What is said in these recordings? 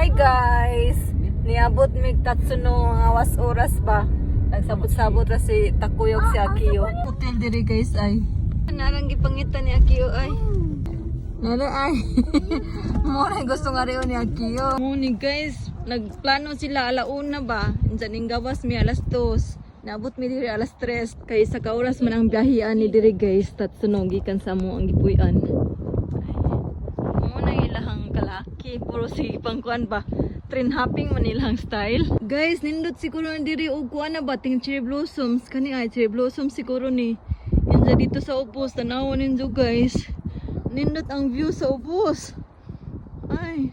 Hi guys! Niabot mig Tatsuno nga awas oras ba? Nagsabot-sabot ra si Takuyog si Akiyo. Hotel diri guys ay. Narang gipangitan ni Akiyo ay. Nara ay. Muna gusto nga rin ni Akiyo. Muni guys, nagplano sila alauna ba? Diyan gawas mi alas 2. Naabot mi diri alas 3. Kay sa kauras man ang biyahian ni diri guys. Tatsuno gikan sa mo ang gipuy-an. Muna ilahang kalaki. Puro si pangkuan ba? Train hopping manilang style. Guys, nindot siguro na diri og kuan na ba ting cherry blossoms. Kani ay cherry blossoms siguro ni. Inja dito sa ubos tanawon ninyo guys. Nindot ang view sa ubos. Ay.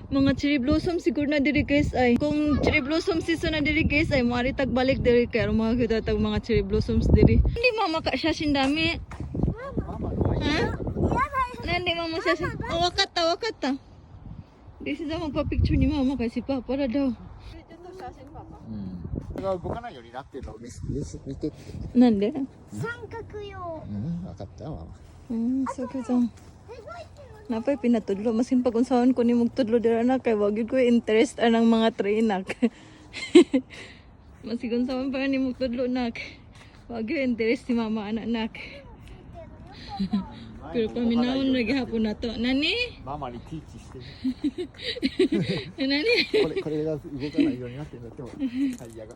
Mga cherry blossom siguro na diri guys ay. Kung cherry blossom season na diri guys ay moari tagbalik diri kay mga kita tag mga cherry blossoms diri. Hindi mama ka siya sindami. Ha? Nandi mama siya. Oh, wakat ta. Di siya magpa-picture ni mama kasi papa na daw. Nande? 三角よ。 So cute. Napay pinatudlo. Masin pag unsaon ko ni magtudlo dira na kay wag yun ko interest anang mga trainak. Masin unsaon pa ni magtudlo nak. Wag yun interest si mama anak. Pero paminahon lagi hapon na to. Nani? ママにティーチしてる Nani? これが動かないようになってんだってタイヤが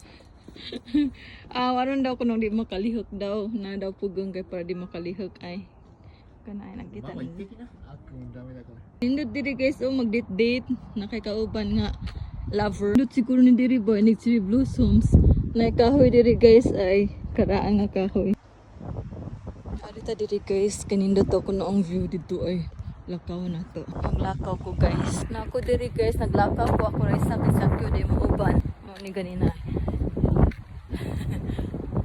Waron daw kunong di makalihok daw. Na daw pugong kay para di makalihok ay. Kanay nakita ママ行って ninyo. きなあっくんダメだから Nindot diri guys mag-date-date. Nakikauban nga lover. Nindot siguro ni diri boy ni cherry blossoms. Naikahoy diri guys ay karaan nga kahoy. Arita diri guys kanindot ako noong view dito ay lakaw na to. Naglakaw ko guys. Nako diri guys naglakaw ko ako ray sa kisakyo di mo uban. Mo ni ganina.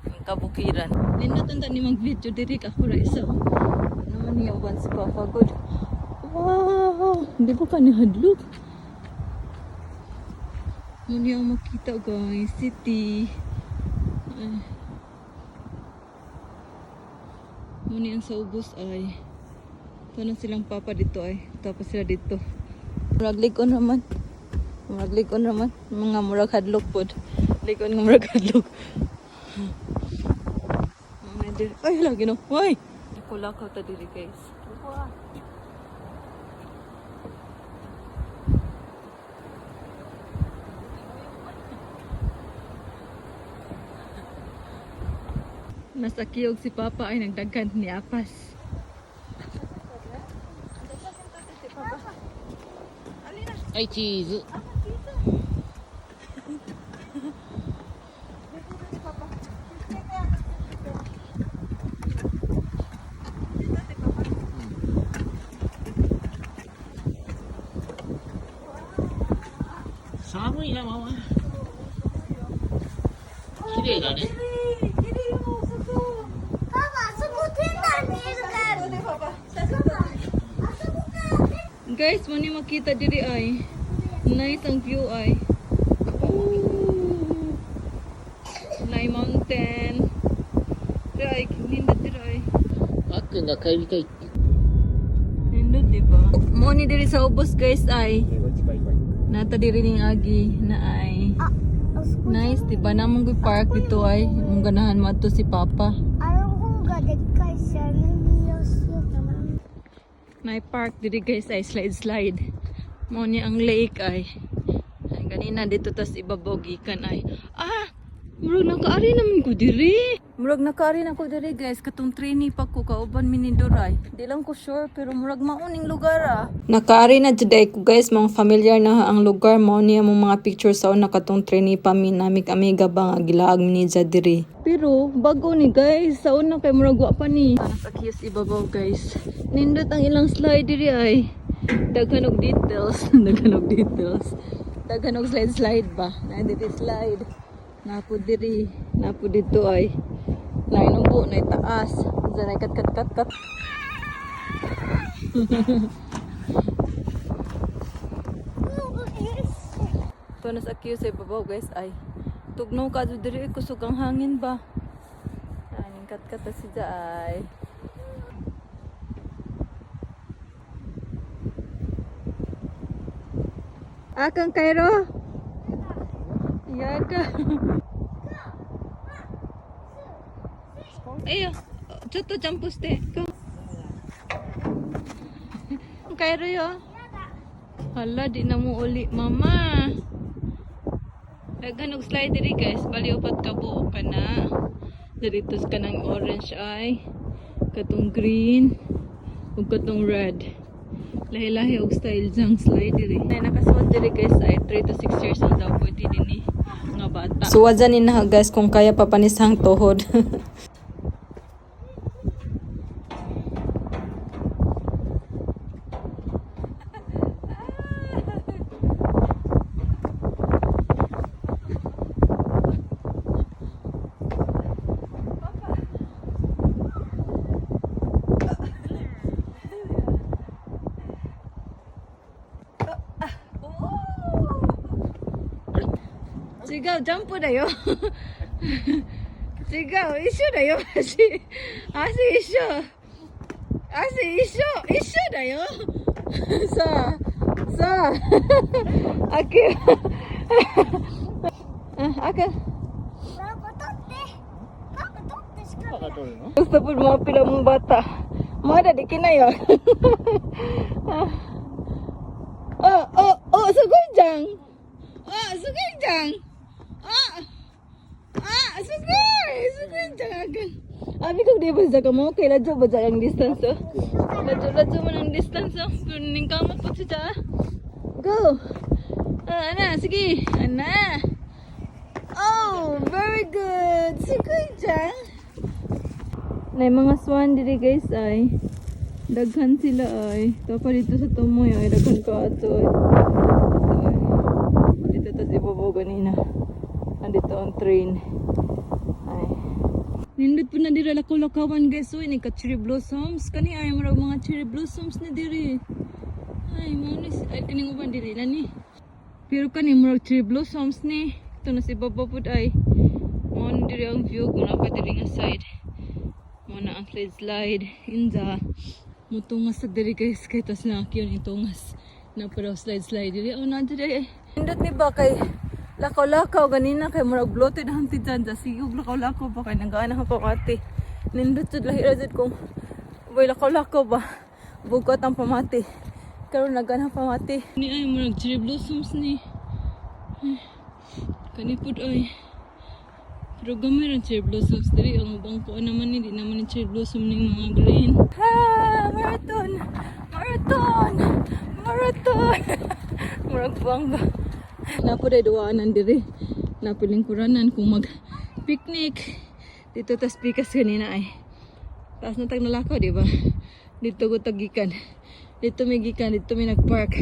Ang kabukiran. Nindot unta ni mag-video diri ako ray sa. Naman niya uban si Papa God. Wow! Hindi ba ka nahadlok? Muna yung makita guys. City. Ay. Muna yung sa ubos ay. Ito na silang papa dito ay. Tapos sila dito. Murag-likon naman. Mga murag hadlok po. Likon nga murag hadlok. Ay lagi no. Ay! Kulakaw ta diri guys. Mas akiyog si Papa ay nagdaghan ni Apas.はいチーズ 寒いなママ綺麗だね パパ、あそこ店内見えるから。 Guys, muna yung makita diri ay. Nice ang view ay. Ooh. Nai mountain. Diri ay, nindot diri ay. あっくんが帰りたいって Nindot diba? Muna diri sa ubos guys ay. こっちバイバイ Nata diri ning agi na ay. あそこ Nice, diba? Namang good park dito ay. Mong ganahan mo to si Papa. あの方がでっかいし、あれによしようかな。 May park diri guys ay slide. Muna ang lake ay. Ay ganina dito tas ibabaw gikan ay. Murag nakaari naman ko diri. Murag nakaari na ko diri guys. Katong trainee pa ko kauban miniduray. Di lang ko sure pero murag mauning lugar ah. Nakaari na today ko guys. Mga familiar na ang lugar mo niya mong mga pictures sa una katong trainee pa minamik amiga ba nga gilaag ni diri. Pero bago ni guys. Sa una kay murag wa pa ni. Nakakiyos ibabaw guys. Nindot ang ilang slide diri ay. Daghanog details. Daghanog slide ba. Na diri slide. Napo diri, napo dito ay nainubo na itaas. Diyan ay kat. Ito na sa queue sa ibabaw guys ay tugnaw ka diri kusog ang hangin ba. Ay kat si ay. Akang Cairo? Yaga. Ayo, choto champuste. Go. Cairo yo. Hala, di na mo uli, mama. Daghan og slide diri guys, bali upat ka buo ka na. Dito ka ng orange ay, katong green, ug katong red. Lahi-lahi og style jang slide diri. Nay nakasuot diri guys ay 3 to 6 years old daw pwede din nga bata. So wadyan ni na guys kung kaya papanisang tuhod. Sigaw, jump po dayo. Sigaw, isyo dayo. Asi isyo. Asi isyo. Isyo dayo. Sa. Aki. Aka. Gusto po mga pila mong bata. Mga di kinayo. Sugod jang. Sugod jang. Sugod jang. Abi kung di ba sa kamo, kay ladyo ba ang distance oh? Ladyo man ang distance oh. Pero ning kamot po siya. Go! Ana, sige. Ana. Oh, very good. Sugod jang. Nay mga swan diri guys ay daghan sila ay. Tapos dito sa tumoy ay daghan ka ato ay. Dito tas ibabaw ganina. Andito ang train. Ay. Nindot po na diri lakaw-lakawan guys. Uy, ni ka cherry blossoms. Kani ay marag mga cherry blossoms na diri. Ay, manis. Ay, kining uban diri na ni. Pero kani marag cherry blossoms ni. Ito na si Baba po ay. Mo diri ang view kung apa diri nga side. Mo na ang slide. Inza. Mutungas sa diri guys. Kaya tas na yun itungas. Na pero slide diri. Oh, na diri. Nindot ni ba kay lakaw-lakaw ganina kay murag bloated hanti dyan sa sigog lakaw-lakaw ba kay nanggaana ka pamati nindot jud lahi ra jud kung boy lakaw-lakaw ba bugot ang pamati karon nagana pamati ni ay murag cherry blossoms ni kani pud ay pero gamay ra cherry blossoms diri ang bangko naman ni di naman ni cherry blossom ning mga green marathon murag bangga. Napo day duwaanan diri. Napo lingkuranan kung mag picnic. Dito tas pikas kanina ay. Taas na tag nalakaw, di ba? Dito ko tagikan. Dito may gikan, dito may nagpark.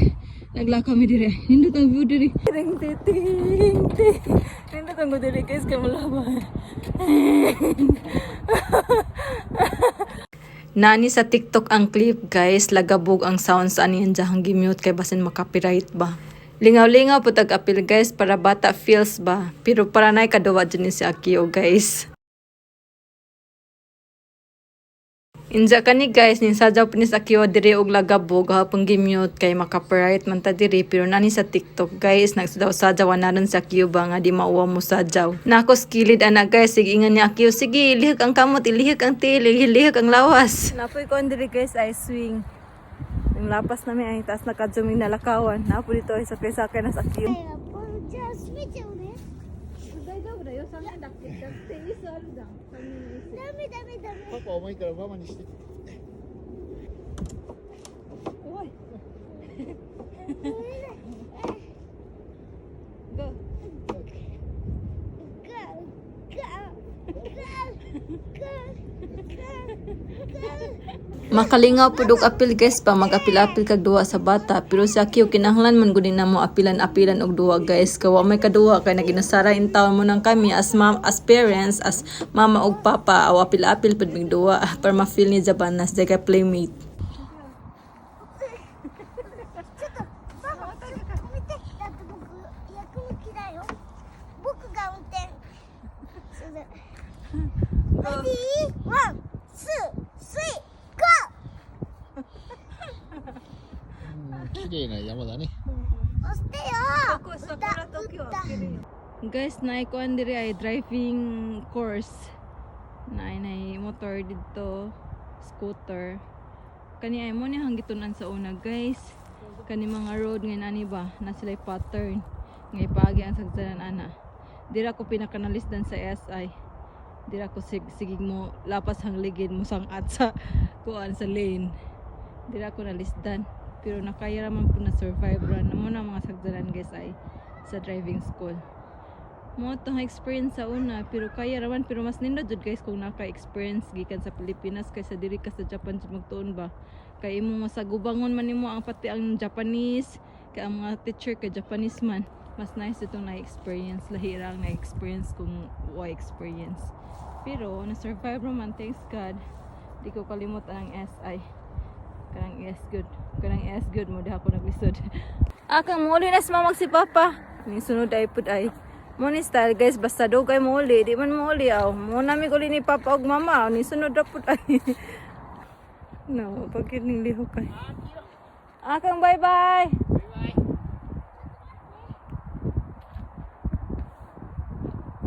Naglakaw mi diri. Nindot ang view diri. Ting ting. Nindot ang view diri guys kay malaba. Nani sa TikTok ang clip guys, lagabog ang sounds aniyan jahang gi-mute kay basin makapiright ba. Lingaw-lingaw po tag-apil guys para bata feels ba. Pero para na ikaduwa dyan si Akio guys. Inja ka ni guys, ninsadyaw po ni sa Akio diri og lagabog hapong gimute kay makaparite man ta diri. Pero nani sa TikTok guys, nagsadyaw na rin sa Akio ba nga di mauwa mo sadyaw. Nako skilled ana guys, sige ingan ni Akio. Sige, lihag ang kamot, ilihag ang tail, ilihag ang lawas. Napoy ko diri guys ay swing. Yung lapas namin ay taas nakadzuming nalakawan. Napo dito ay sakay-sakay na sa Akio. Papa,お前からママにして。Makalingaw pud og apil guys pa mag-apil-apil kag duwa sa bata pero si Akio kinahanglan man gud na mo apilan-apilan og duwa guys kawa may kaduwa kay naginasara in taon mo nang kami as parents as mama og papa aw apil-apil pud mig duwa para ma-feel ni Jabanas kay playmate. Ready? 1, 2, 3, go! 綺麗な山だね。押してよ。Guys, naikuan diri ay driving course. Na motor dito, scooter. Kani ay mo ni hangitunan sa una, guys. Kani mga road ngayon ani ba, na sila pattern. Ngay paagi ang sagdanan ana. Dira ko pinakanalisdan sa SI. Dira ko sigig mo lapas hang ligid mo sangat sa kuan sa lane. Dira ko nalisdan. Pero nakaya raman po na survive run. Namo na mga sagdanan guys ay sa driving school. Mo to experience sa una pero kaya raman pero mas nindot jud guys kung naka-experience gikan sa Pilipinas kaysa diri ka sa Japan jud magtuon ba. Kay imo masagubangon man nimo ang pati ang Japanese kay ang mga teacher kay Japanese man. Mas nice itong na-experience, lahirang na-experience kung experience. Pero na-survive naman, thanks God. Di ko kalimot ang SI. Kanang S good mo di ako naglisod. Akang muli na si mamag si Papa. Ning sunod ay pud ay. Mo ni style guys, basta daw kay muli, di man muli aw. Mo nami ko ni Papa og Mama, ni sunod ra pud ay. No, pagkit ning liho kay. Akang bye-bye.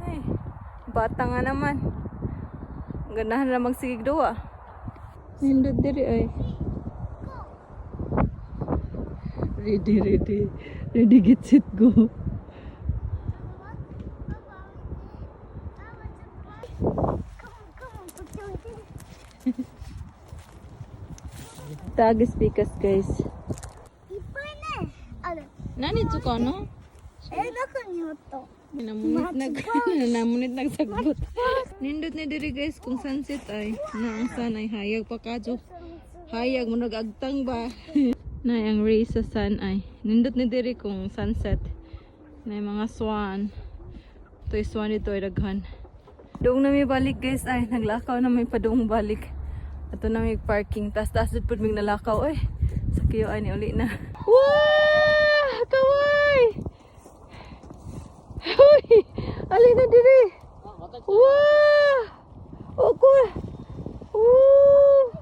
Ay, bata nga naman. Ganahan na magsigig duwa. Nindot diri ay. Ready get set go. Tagis pikas guys. Nani tsuka no? Namunit nagsagbot. Nindot ni diri guys kung sunset ay na ang sun ay hayag pa kadyo. Hayag mo nagagtang ba? Na ang rays sa sun ay nindot ni diri kung sunset. Na mga swan. Toy swan dito ay daghan. Doong na may balik guys ay naglakaw na may padung balik. Ato na may parking. Taas dito po may nalakaw ay. Sa kiyo ay ni uli na. Wow! Kaway! Uy! Alin na diri! Wow! Oku! Woo!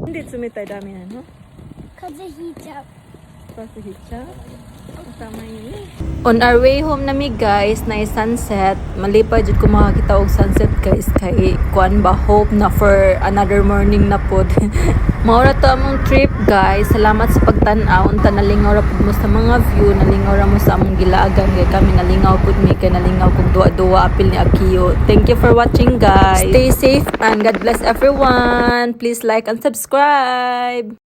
Hindi sumitay dami na, no? Kazuhita. Pasahitsa. On our way home nami guys, na sunset. Malipay jud ko makakita og sunset guys kay kuan ba hope na for another morning na pod. Maura to among trip guys. Salamat sa pagtan-aw. Unta nalingaw ra pud mo sa mga view, nalingaw ra mo sa among gilaagan kay kami nalingaw pud mi kay nalingaw kog duwa-duwa apil ni Akio. Thank you for watching guys. Stay safe and God bless everyone. Please like and subscribe.